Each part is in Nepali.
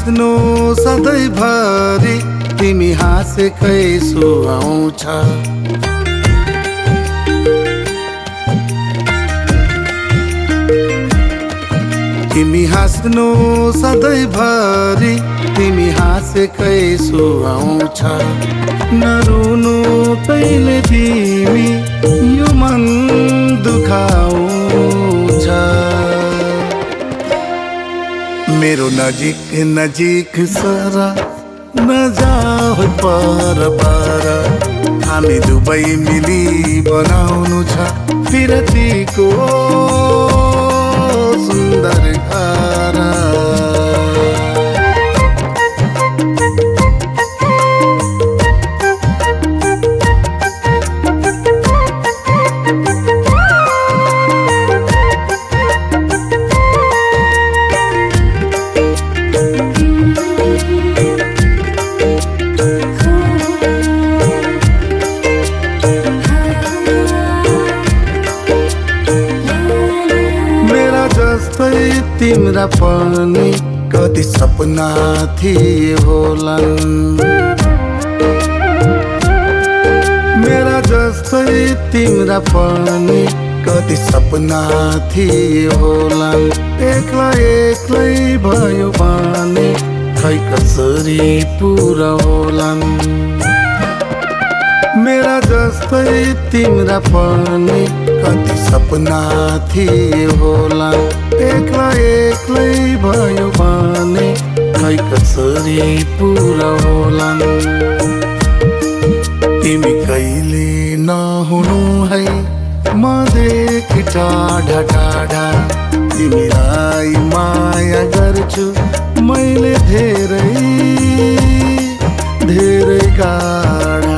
हाँस्नु सधैँभरि तिमी हाँसेकै सुहाउँछ। तिमी हाँस्नु सधैँभरि तिमी हाँसेकै सुहाउँछ। नरुनु कहिले तिमी यो मन दुखाउँछ। मेरो नजिक नजिक सर नजाऊ पर पर, हामी दुवै मिली बनाउनु छ फिरतीको सुन्दर घर। तिम्रा पनि कति सपना थिए होलान्, मेरा जस्तै तिम्रा पनि कति सपना थिए होलान्। एक्लै एक्लै भयो भने खै कसरी पुरा होलान्। मेरा जस्तै तिम्रा पनि कति सपना थिए होला। एक्लै एक्लै भयो भने खै कसरी पुरा होलान्। तिमी कहिले नहुनु है मदेखि टाढा टाढा, तिमीलाई माया गर्छु मैले धेरै धेरै गाढा।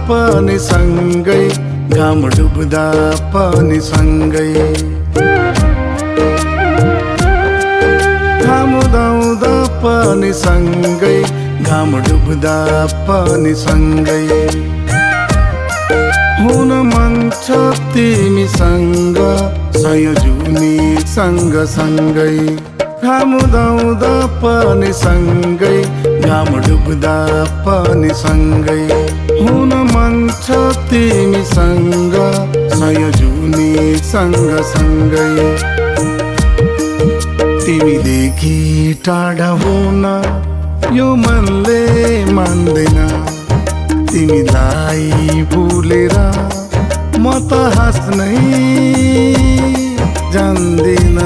पनि सँगै घाम डुब्दा पनि सँगै, घाम उदाउँदा पनि सँगै, घाम डुब्दा पनि सँगै। हुन मन छ तिमीसँग सयजुनी सँग सँगै, घाम उदाउँदा पनि सँगै, घाम डुब्दा पनि सँगै। हुन मन छ तिमीसँग सयजुनी सँग सँगै। तिमीदेखि टाढा हुन यो मनले मान्दैन, तिमीलाई भुलेर म त हाँस्नै जान्दिन।